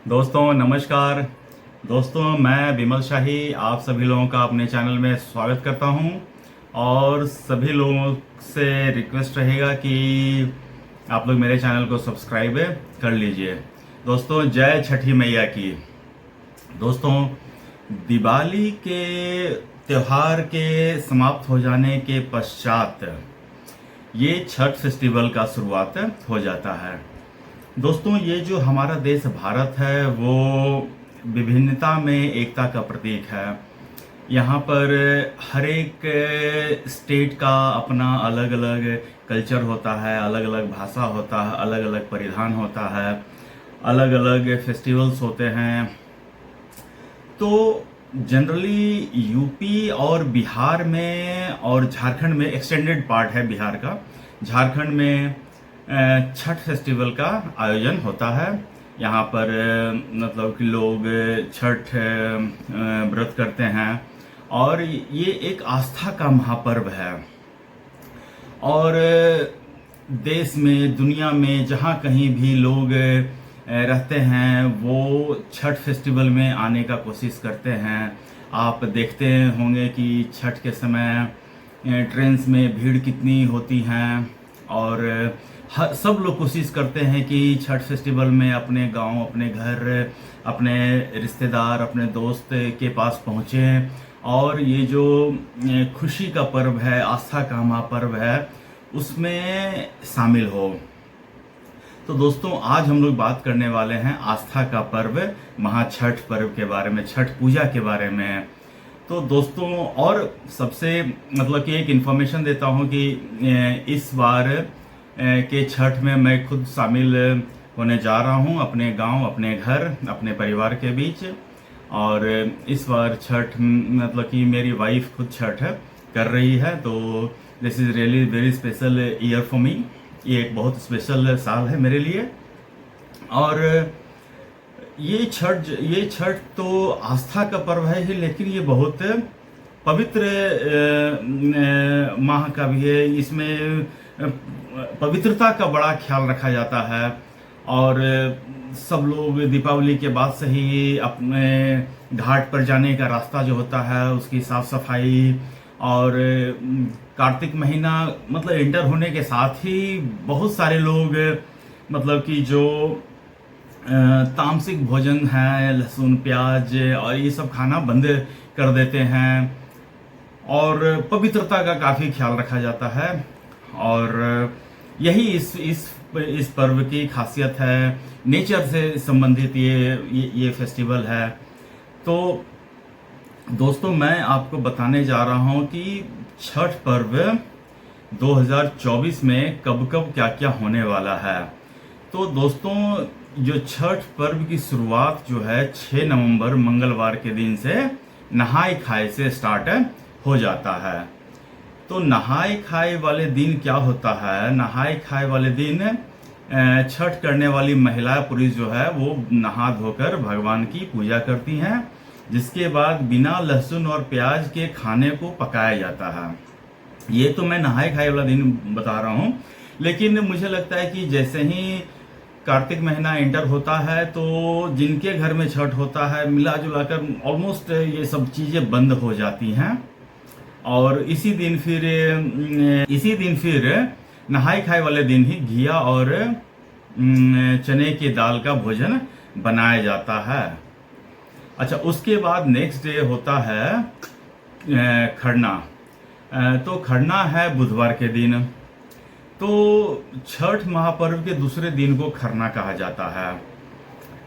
दोस्तों नमस्कार। दोस्तों मैं विमल शाही आप सभी लोगों का अपने चैनल में स्वागत करता हूं और सभी लोगों से रिक्वेस्ट रहेगा कि आप लोग मेरे चैनल को सब्सक्राइब कर लीजिए। दोस्तों जय छठी मैया की। दोस्तों दिवाली के त्योहार के समाप्त हो जाने के पश्चात ये छठ फेस्टिवल का शुरुआत हो जाता है। दोस्तों ये जो हमारा देश भारत है वो विभिन्नता में एकता का प्रतीक है। यहाँ पर हर एक स्टेट का अपना अलग अलग कल्चर होता है, अलग अलग भाषा होता है, अलग अलग परिधान होता है, अलग अलग फेस्टिवल्स होते हैं। तो जनरली यूपी और बिहार में और झारखंड में, एक्सटेंडेड पार्ट है बिहार का, झारखंड में छठ फेस्टिवल का आयोजन होता है। यहाँ पर मतलब कि लोग छठ व्रत करते हैं और ये एक आस्था का महापर्व है। और देश में, दुनिया में जहाँ कहीं भी लोग रहते हैं वो छठ फेस्टिवल में आने का कोशिश करते हैं। आप देखते होंगे कि छठ के समय ट्रेन्स में भीड़ कितनी होती हैं और सब लोग कोशिश करते हैं कि छठ फेस्टिवल में अपने गांव, अपने घर, अपने रिश्तेदार, अपने दोस्त के पास पहुँचें और ये जो खुशी का पर्व है, आस्था का महापर्व है, उसमें शामिल हो। तो दोस्तों आज हम लोग बात करने वाले हैं आस्था का पर्व महाछठ पर्व के बारे में, छठ पूजा के बारे में। तो दोस्तों और सबसे मतलब कि एक इन्फॉर्मेशन देता हूं कि इस बार के छठ में मैं खुद शामिल होने जा रहा हूं, अपने गांव, अपने घर, अपने परिवार के बीच। और इस बार छठ मतलब कि मेरी वाइफ खुद छठ कर रही है, तो this is really very special year for me. ये एक बहुत स्पेशल साल है मेरे लिए। और ये छठ तो आस्था का पर्व है ही, लेकिन ये बहुत पवित्र माह का भी है। इसमें पवित्रता का बड़ा ख्याल रखा जाता है और सब लोग दीपावली के बाद से ही अपने घाट पर जाने का रास्ता जो होता है उसकी साफ सफाई, और कार्तिक महीना मतलब एंटर होने के साथ ही बहुत सारे लोग मतलब कि जो तामसिक भोजन है, लहसुन प्याज और ये सब खाना बंद कर देते हैं और पवित्रता का काफ़ी ख्याल रखा जाता है। और यही इस पर्व की खासियत है। नेचर से संबंधित ये फेस्टिवल है। तो दोस्तों मैं आपको बताने जा रहा हूं कि छठ पर्व 2024 में कब कब क्या क्या होने वाला है। तो दोस्तों जो छठ पर्व की शुरुआत जो है 6 नवंबर मंगलवार के दिन से नहाय खाए से स्टार्ट हो जाता है। तो नहाय खाए वाले दिन क्या होता है? नहाय खाए वाले दिन छठ करने वाली महिला पुरुष जो है वो नहा धोकर भगवान की पूजा करती हैं, जिसके बाद बिना लहसुन और प्याज के खाने को पकाया जाता है। ये तो मैं नहाय खाए वाला दिन बता रहा हूँ, लेकिन मुझे लगता है कि जैसे ही कार्तिक महीना एंटर होता है तो जिनके घर में छठ होता है मिला जुला कर ऑलमोस्ट ये सब चीज़ें बंद हो जाती हैं। और इसी दिन फिर नहाय खाए वाले दिन ही घिया और चने की दाल का भोजन बनाया जाता है। अच्छा, उसके बाद नेक्स्ट डे होता है खरना। तो खरना है बुधवार के दिन। तो छठ महापर्व के दूसरे दिन को खरना कहा जाता है।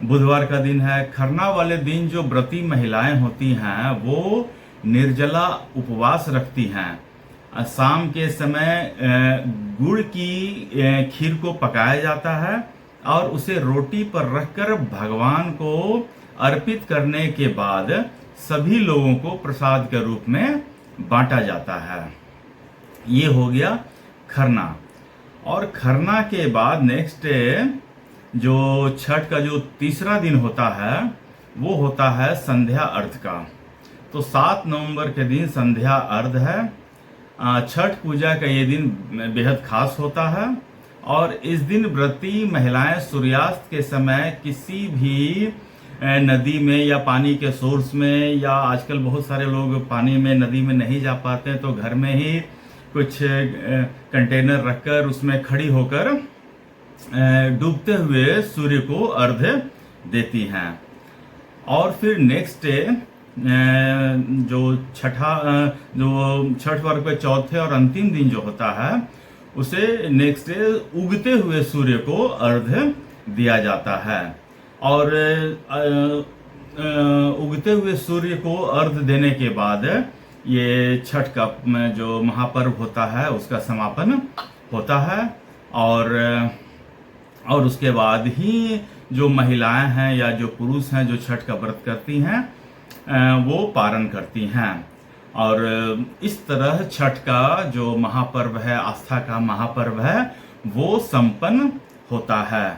बुधवार का दिन है। खरना वाले दिन जो व्रती महिलाएं होती हैं वो निर्जला उपवास रखती हैं। शाम के समय गुड़ की खीर को पकाया जाता है और उसे रोटी पर रखकर भगवान को अर्पित करने के बाद सभी लोगों को प्रसाद के रूप में बांटा जाता है। ये हो गया खरना। और खरना के बाद नेक्स्ट जो छठ का जो तीसरा दिन होता है वो होता है संध्या अर्घ का। तो 7 नवंबर के दिन संध्या अर्घ है। छठ पूजा का ये दिन बेहद खास होता है और इस दिन व्रती महिलाएं सूर्यास्त के समय किसी भी नदी में या पानी के सोर्स में, या आजकल बहुत सारे लोग पानी में नदी में नहीं जा पाते हैं तो घर में ही कुछ कंटेनर रखकर उसमें खड़ी होकर डूबते हुए सूर्य को अर्घ्य देती हैं। और फिर नेक्स्ट डे जो छठ पर्व के चौथे और अंतिम दिन जो होता है उसे नेक्स्ट डे उगते हुए सूर्य को अर्घ्य दिया जाता है। और उगते हुए सूर्य को अर्घ्य देने के बाद ये छठ का जो महापर्व होता है उसका समापन होता है। और उसके बाद ही जो महिलाएं हैं या जो पुरुष हैं जो छठ का व्रत करती हैं वो पारण करती हैं। और इस तरह छठ का जो महापर्व है, आस्था का महापर्व है, वो संपन्न होता है।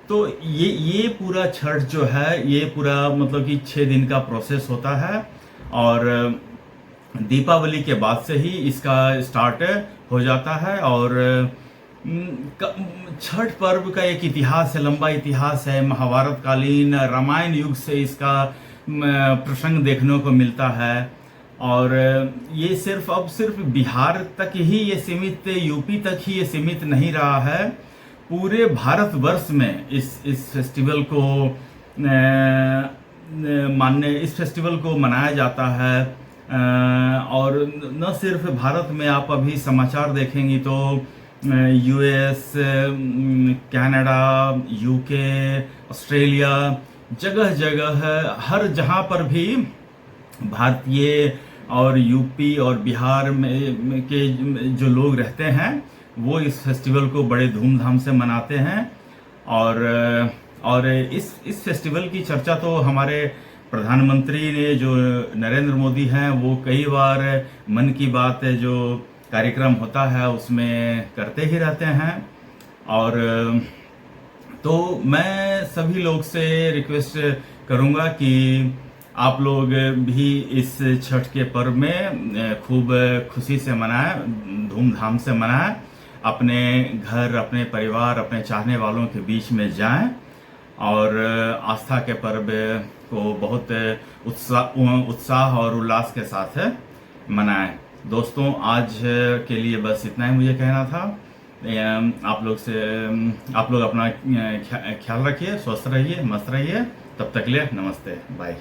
तो ये पूरा छठ जो है ये पूरा मतलब कि 6 दिन का प्रोसेस होता है। और दीपावली के बाद से ही इसका स्टार्ट हो जाता है। और छठ पर्व का एक इतिहास है, लंबा इतिहास है। महाभारत कालीन रामायण युग से इसका प्रसंग देखने को मिलता है। और ये अब सिर्फ बिहार तक ही ये सीमित, यूपी तक ही ये सीमित नहीं रहा है। पूरे भारतवर्ष में इस फेस्टिवल को मनाया जाता है। और न सिर्फ भारत में, आप अभी समाचार देखेंगी तो यूएस, कनाडा, यूके, ऑस्ट्रेलिया, जगह जगह हर जहां पर भी भारतीय और यूपी और बिहार में के जो लोग रहते हैं वो इस फेस्टिवल को बड़े धूमधाम से मनाते हैं। और इस फेस्टिवल की चर्चा तो हमारे प्रधानमंत्री ने जो नरेंद्र मोदी हैं वो कई बार मन की बात जो कार्यक्रम होता है उसमें करते ही रहते हैं। और तो मैं सभी लोग से रिक्वेस्ट करूंगा कि आप लोग भी इस छठ के पर्व में खूब खुशी से मनाएं, धूमधाम से मनाएं। अपने घर, अपने परिवार, अपने चाहने वालों के बीच में जाएं और आस्था के पर्व को बहुत उत्साह और उल्लास के साथ मनाएं। दोस्तों, आज के लिए बस इतना ही मुझे कहना था। आप लोग अपना ख्याल रखिए, स्वस्थ रहिए, मस्त रहिए। तब तक के लिए नमस्ते, बाय।